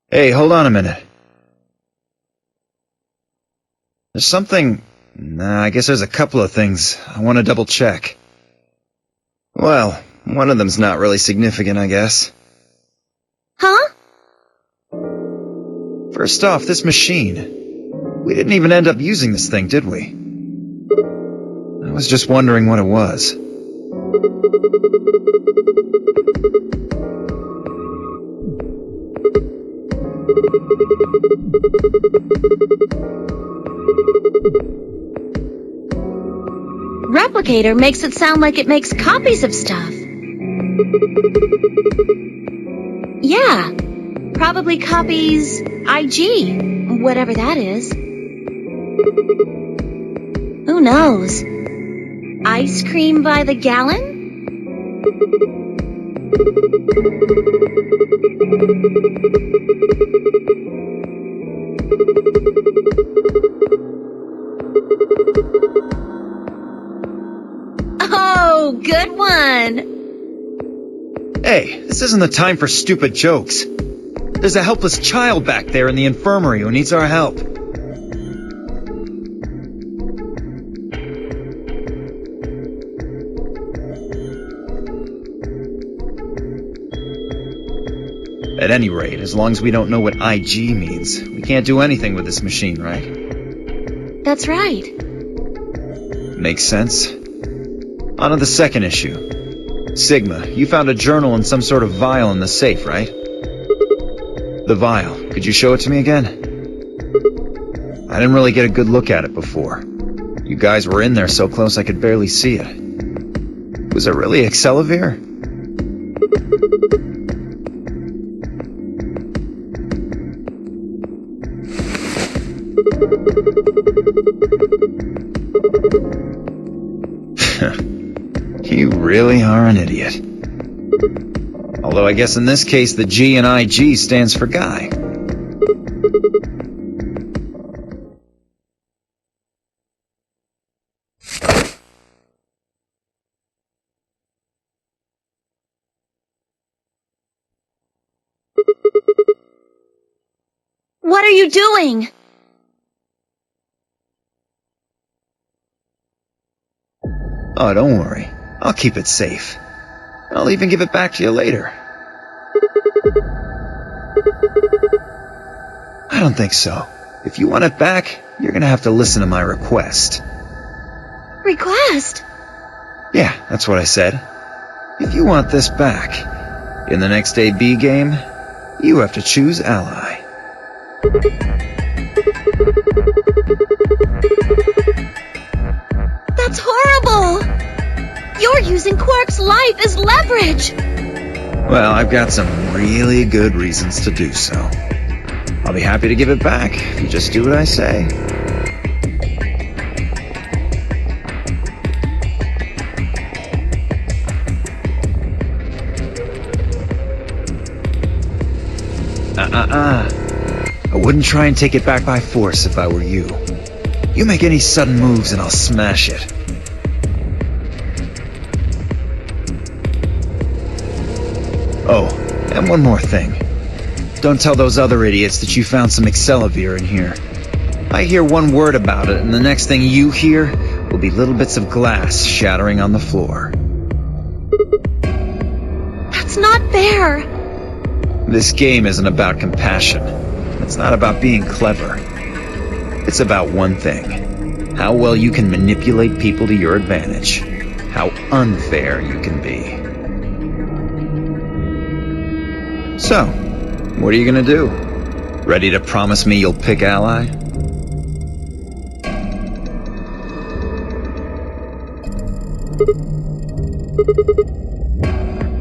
Hey, hold on a minute. There's something... Nah, I guess there's a couple of things I want to double check. Well, one of them's not really significant, I guess. Huh? First off, this machine. We didn't even end up using this thing, did we? I was just wondering what it was. Replicator makes it sound like it makes copies of stuff. Yeah, probably copies IG, whatever that is. Who knows? Ice cream by the gallon? Oh, good one! Hey, this isn't the time for stupid jokes. There's a helpless child back there in the infirmary who needs our help. At any rate, as long as we don't know what IG means, we can't do anything with this machine, right? That's right. Makes sense. On to the second issue. Sigma, you found a journal and some sort of vial in the safe, right? The vial. Could you show it to me again? I didn't really get a good look at it before. You guys were in there so close I could barely see it. Was it really Accelavir? You really are an idiot. Although I guess in this case the G in IG stands for guy. What are you doing? Oh, don't worry. I'll keep it safe. I'll even give it back to you later. I don't think so. If you want it back, you're gonna have to listen to my request. Request? Yeah, that's what I said. If you want this back, in the next AB game, you have to choose ally. That's horrible! You're using Quark's life as leverage! Well, I've got some really good reasons to do so. I'll be happy to give it back if you just do what I say. I wouldn't try and take it back by force if I were you. You make any sudden moves and I'll smash it. Oh, and one more thing. Don't tell those other idiots that you found some Accelavir in here. I hear one word about it, and the next thing you hear will be little bits of glass shattering on the floor. That's not fair! This game isn't about compassion. It's not about being clever. It's about one thing. How well you can manipulate people to your advantage. How unfair you can be. So, what are you gonna do? Ready to promise me you'll pick ally?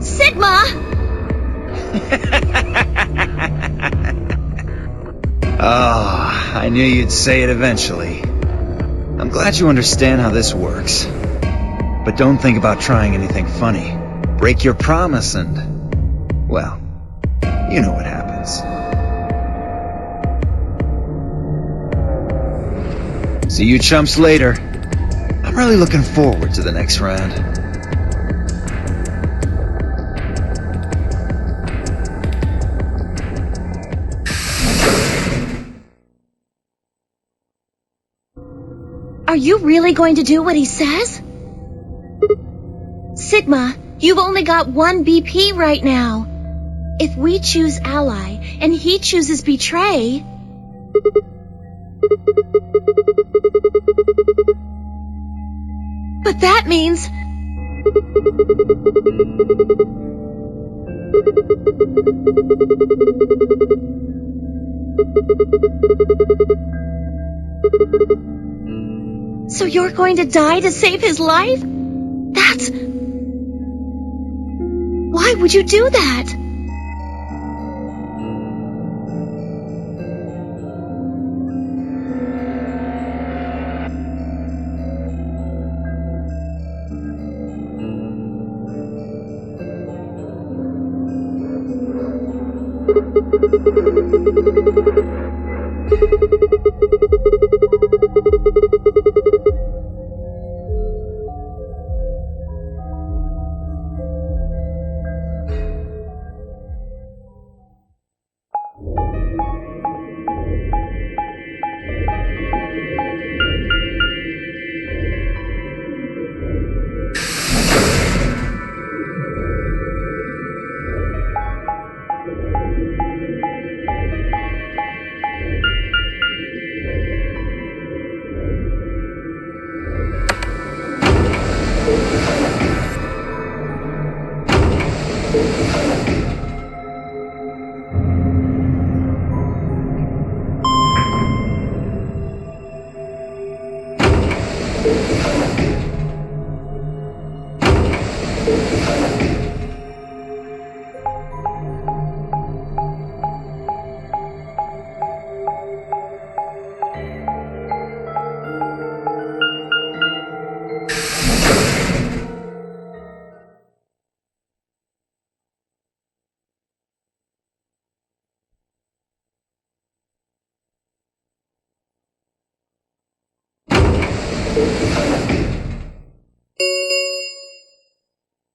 Sigma! Oh, I knew you'd say it eventually. I'm glad you understand how this works. But don't think about trying anything funny. Break your promise and... well, you know what happens. See you chumps later. I'm really looking forward to the next round. Are you really going to do what he says? Sigma, you've only got one BP right now. If we choose ally and he chooses betray... But that means... So you're going to die to save his life? That's... Why would you do that?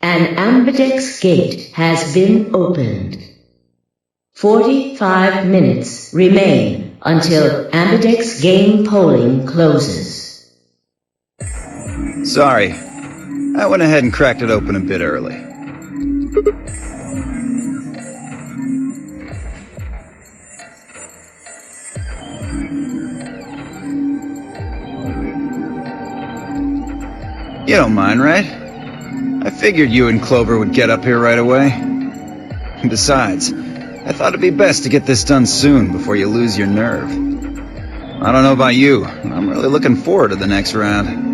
An ambidex gate has been opened. 45 minutes remain until ambidex game polling closes. Sorry. I went ahead and cracked it open a bit early. You don't mind, right? I figured you and Clover would get up here right away. Besides, I thought it'd be best to get this done soon before you lose your nerve. I don't know about you, but I'm really looking forward to the next round.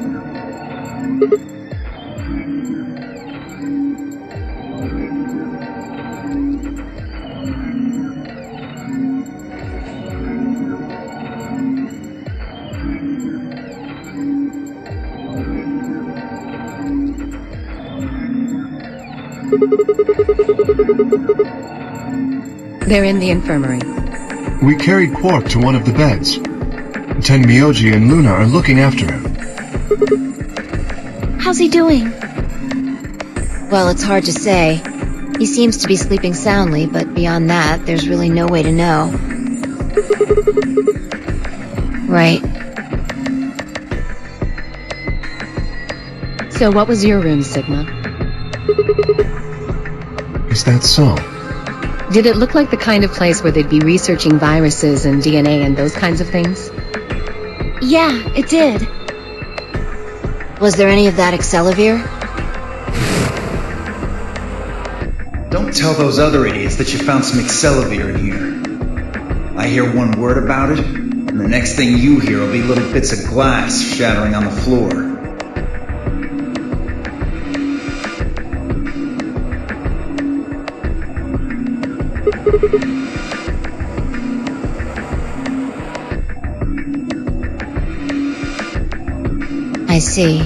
They're in the infirmary. We carried Quark to one of the beds. Tenmyoji and Luna are looking after him. How's he doing? Well, it's hard to say. He seems to be sleeping soundly, but beyond that, there's really no way to know. Right. So what was your room, Sigma? Is that so? Did it look like the kind of place where they'd be researching viruses and DNA and those kinds of things? Yeah, it did. Was there any of that Excelivir? Don't tell those other idiots that you found some Excelivir in here. I hear one word about it, and the next thing you hear will be little bits of glass shattering on the floor. I see.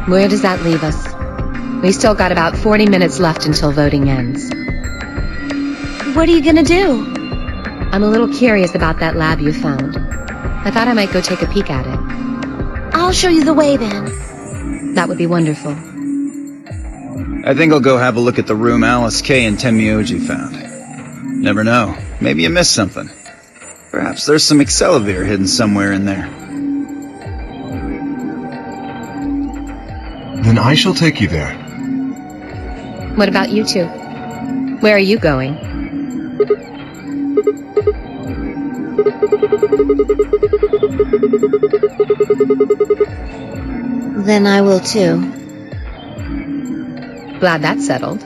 Where does that leave us? We still got about 40 minutes left until voting ends. What are you gonna do? I'm a little curious about that lab you found. I thought I might go take a peek at it. I'll show you the way then. That would be wonderful. I think I'll go have a look at the room Alice K and Tenmyoji found. Never know. Maybe you missed something. Perhaps there's some Excelivir hidden somewhere in there. Then I shall take you there. What about you two? Where are you going? Then I will too. Glad that's settled.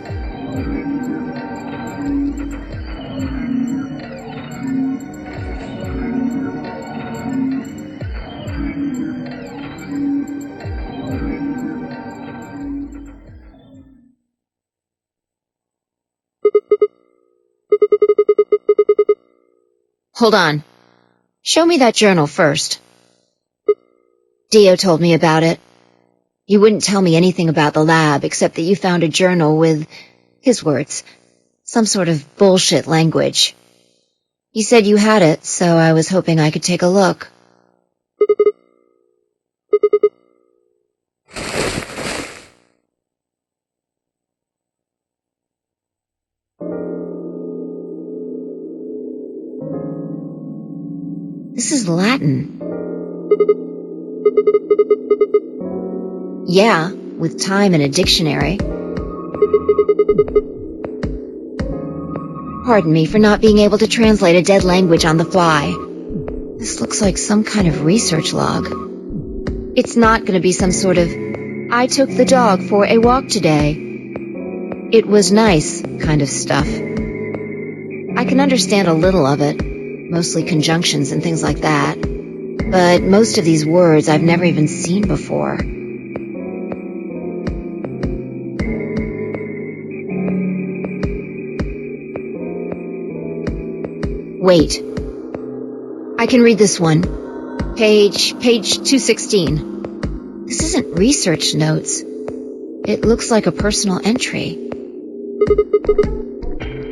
Hold on. Show me that journal first. Dio told me about it. You wouldn't tell me anything about the lab except that you found a journal with, his words, some sort of bullshit language. He said you had it, so I was hoping I could take a look. This is Latin. Yeah, with time and a dictionary. Pardon me for not being able to translate a dead language on the fly. This looks like some kind of research log. It's not going to be some sort of, I took the dog for a walk today. It was nice kind of stuff. I can understand a little of it, mostly conjunctions and things like that. But most of these words I've never even seen before. Wait. I can read this one. Page 216. This isn't research notes. It looks like a personal entry.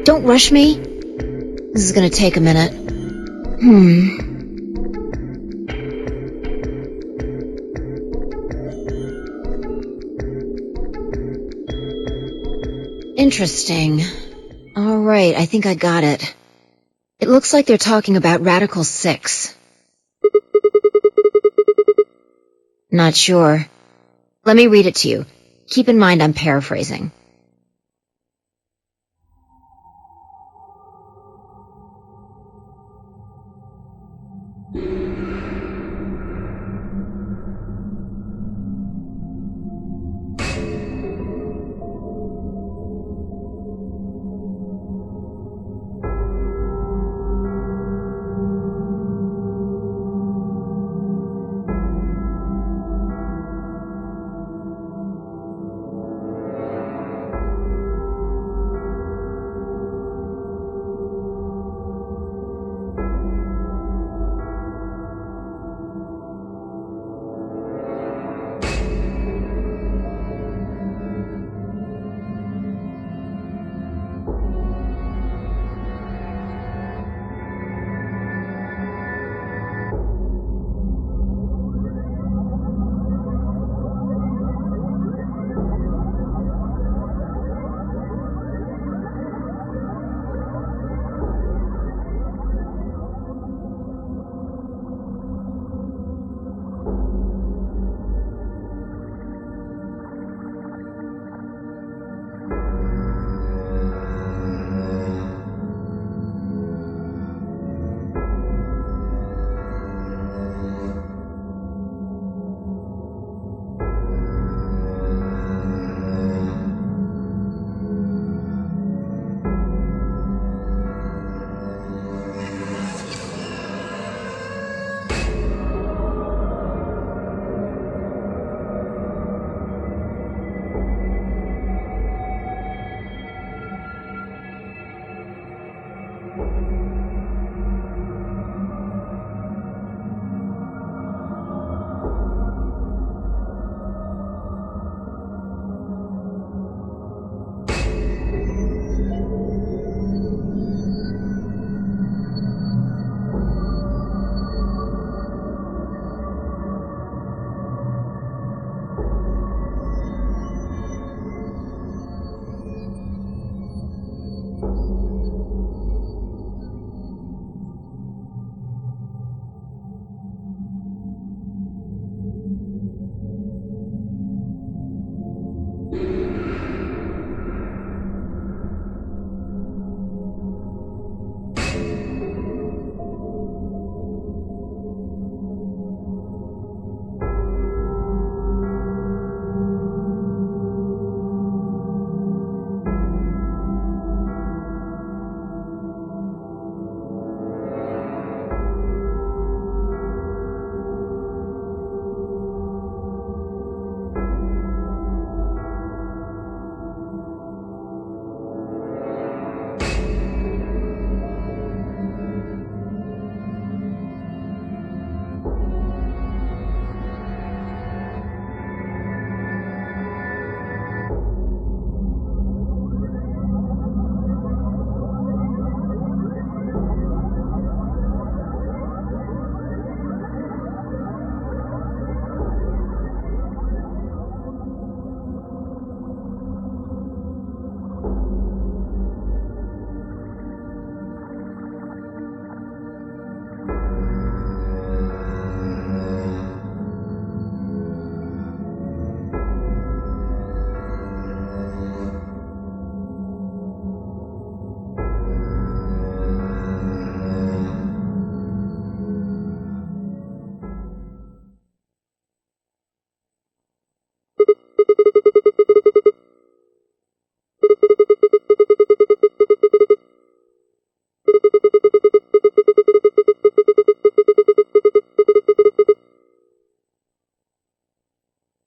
Don't rush me. This is gonna take a minute. Interesting. All right, I think I got it. It looks like they're talking about Radical 6. Not sure. Let me read it to you. Keep in mind I'm paraphrasing.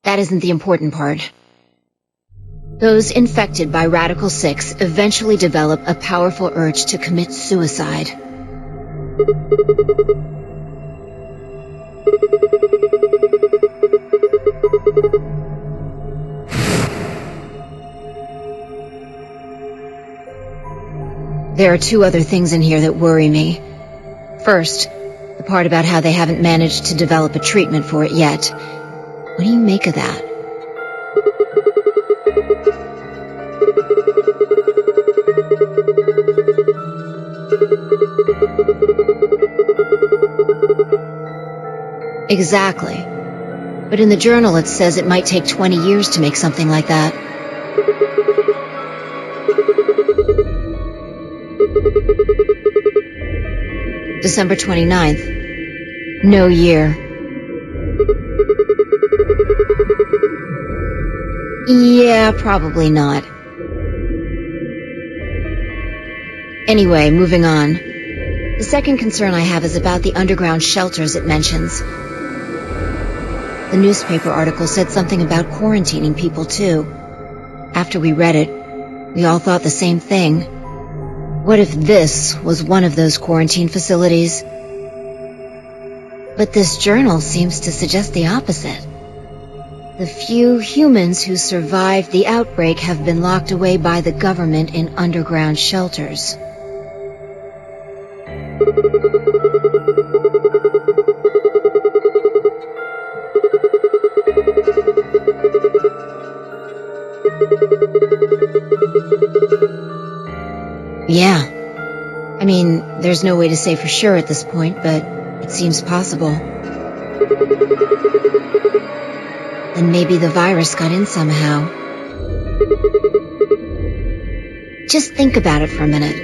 That isn't the important part. Those infected by Radical 6 eventually develop a powerful urge to commit suicide. There are two other things in here that worry me. First, the part about how they haven't managed to develop a treatment for it yet. What do you make of that? Exactly. But in the journal it says it might take 20 years to make something like that. December 29th. No year. Yeah, probably not. Anyway, moving on. The second concern I have is about the underground shelters it mentions. The newspaper article said something about quarantining people, too. After we read it, we all thought the same thing. What if this was one of those quarantine facilities? But this journal seems to suggest the opposite. The few humans who survived the outbreak have been locked away by the government in underground shelters. Yeah. I mean, there's no way to say for sure at this point, but it seems possible. Then maybe the virus got in somehow. Just think about it for a minute.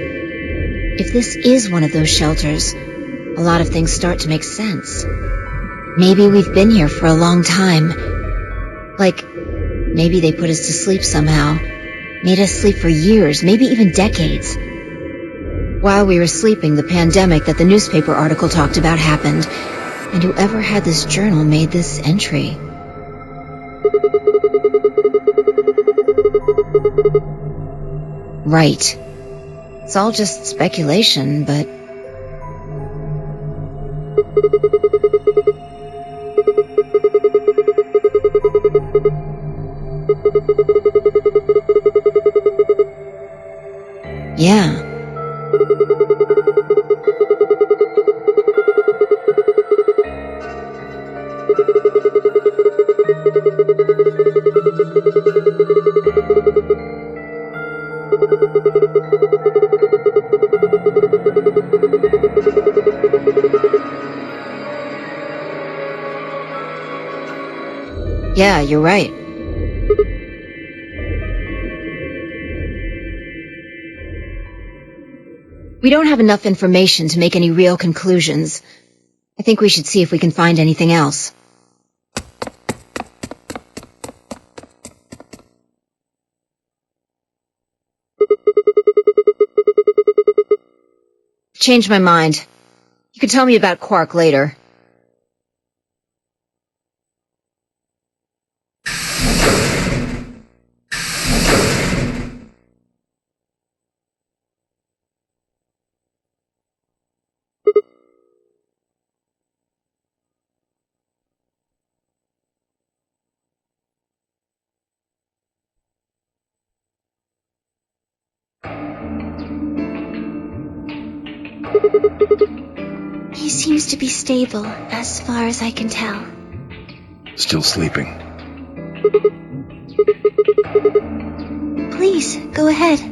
If this is one of those shelters, a lot of things start to make sense. Maybe we've been here for a long time. Like, maybe they put us to sleep somehow. Made us sleep for years, maybe even decades. While we were sleeping, the pandemic that the newspaper article talked about happened, and whoever had this journal made this entry. Right. It's all just speculation, but... yeah. Yeah, you're right. We don't have enough information to make any real conclusions. I think we should see if we can find anything else. Changed my mind. You can tell me about Quark later. He seems to be stable, as far as I can tell. Still sleeping. Please, go ahead.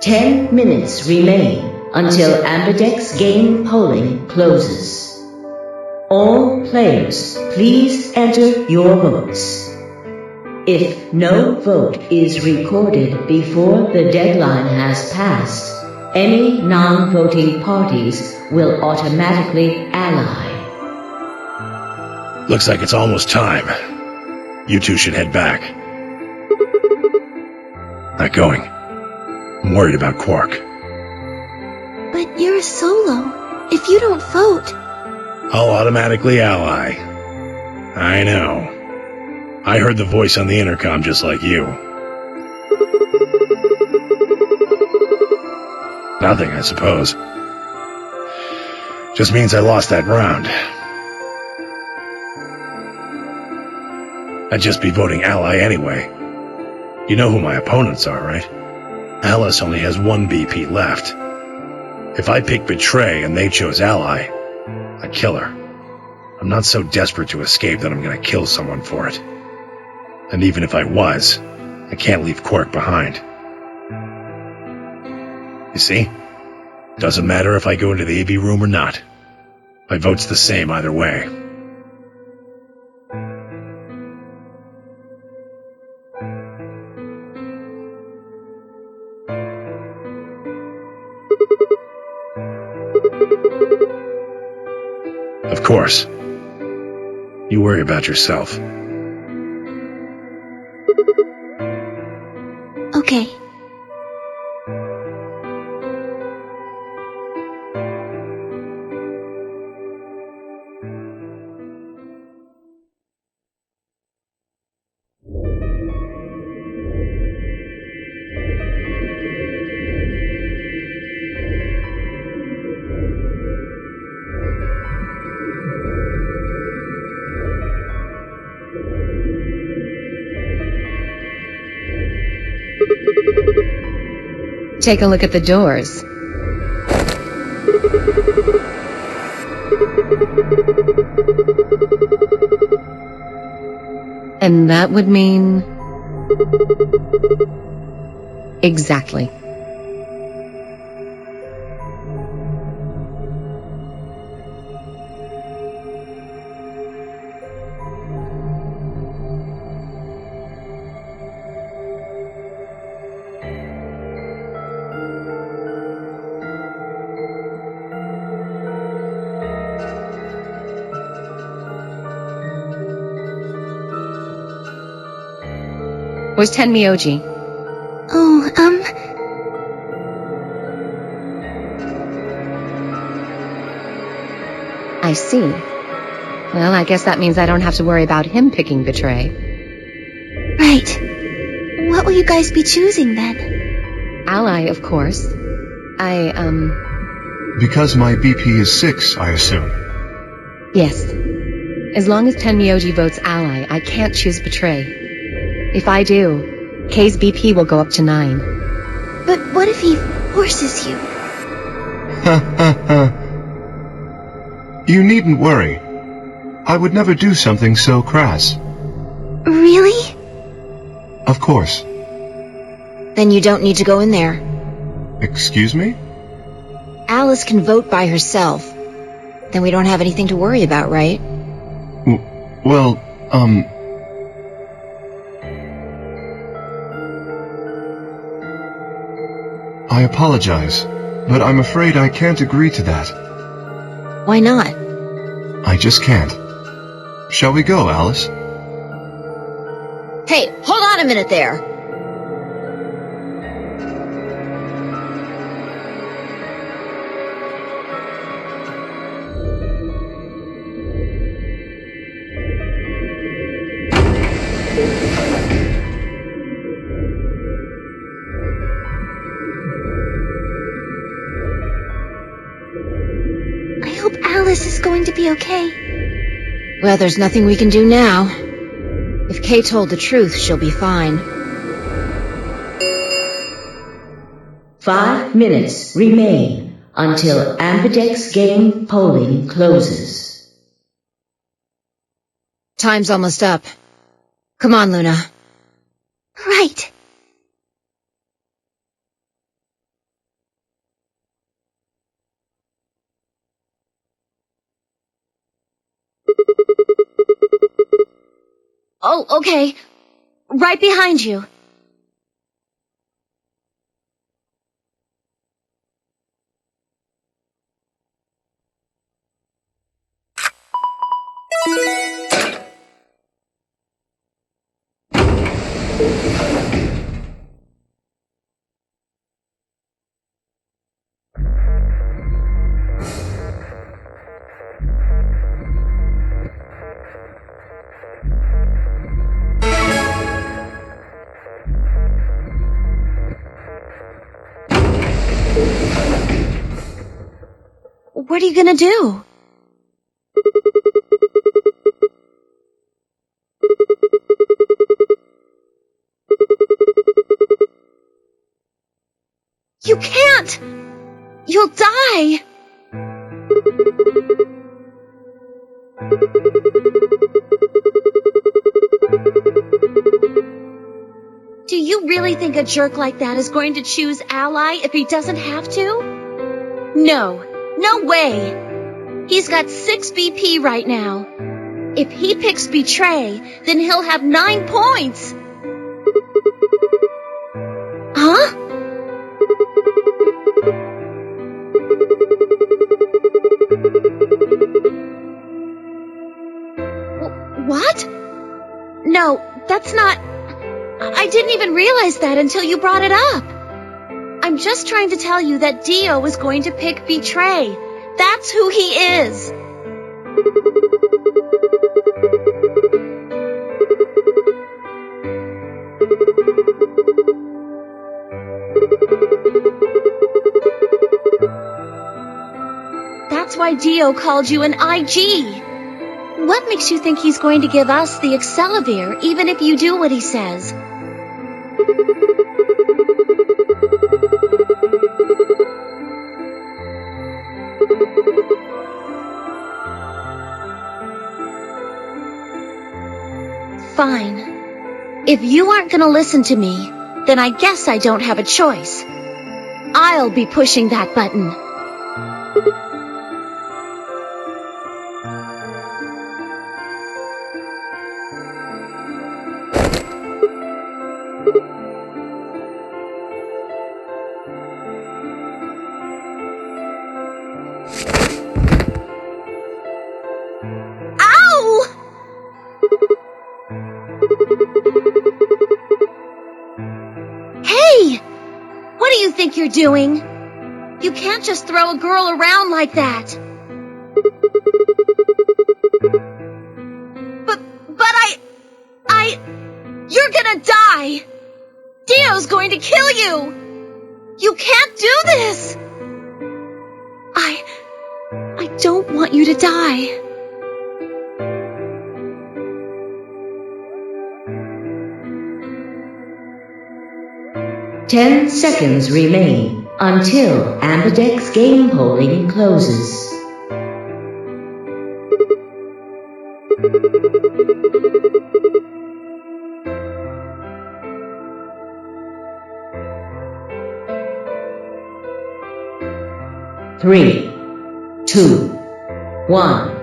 10 minutes remain until Ambidex game polling closes. All players, please enter your votes. If no vote is recorded before the deadline has passed, any non-voting parties will automatically ally. Looks like it's almost time. You two should head back. Not going. I'm worried about Quark. But you're a solo. If you don't vote... I'll automatically ally. I know. I heard the voice on the intercom just like you. Nothing, I suppose. Just means I lost that round. I'd just be voting ally anyway. You know who my opponents are, right? Alice only has one BP left. If I pick Betray and they chose ally, I'd kill her. I'm not so desperate to escape that I'm gonna kill someone for it. And even if I was, I can't leave Quark behind. You see? Doesn't matter if I go into the AV room or not. My vote's the same either way. Of course. You worry about yourself. Okay. Take a look at the doors. And that would mean... Exactly. Where's Tenmyoji? Oh, I see. Well, I guess that means I don't have to worry about him picking Betray. right. What will you guys be choosing then? Ally, of course. Because my BP is 6, I assume. Yes. As long as Tenmyoji votes Ally, I can't choose Betray. If I do, K's BP will go up to 9. But what if he forces you? You needn't worry. I would never do something so crass. Really? Of course. Then you don't need to go in there. Excuse me? Alice can vote by herself. Then we don't have anything to worry about, right? Well, I apologize, but I'm afraid I can't agree to that. Why not? I just can't. Shall we go, Alice? Hey, hold on a minute there! I hope Alice is going to be okay. Well, there's nothing we can do now. If Kay told the truth, she'll be fine. 5 minutes remain until Ambidex game polling closes. Time's almost up. Come on, Luna. Right. Oh, okay. Right behind you. What are you gonna do? You can't! You'll die! Do you really think a jerk like that is going to choose Ally if he doesn't have to? No. No way! He's got 6 BP right now. If he picks Betray, then he'll have 9 points! Huh? What? No, that's not... I didn't even realize that until you brought it up. I'm just trying to tell you that Dio is going to pick Betray. That's who he is. That's why Dio called you an IG. What makes you think he's going to give us the Excalibur even if you do what he says? Fine. If you aren't gonna listen to me, then I guess I don't have a choice. I'll be pushing that button. What do you think you're doing? You can't just throw a girl around like that. But you're gonna die. Dio's going to kill you. You can't do this. I don't want you to die. Ten seconds remain until Ambidex game polling closes. Three, 2, 1.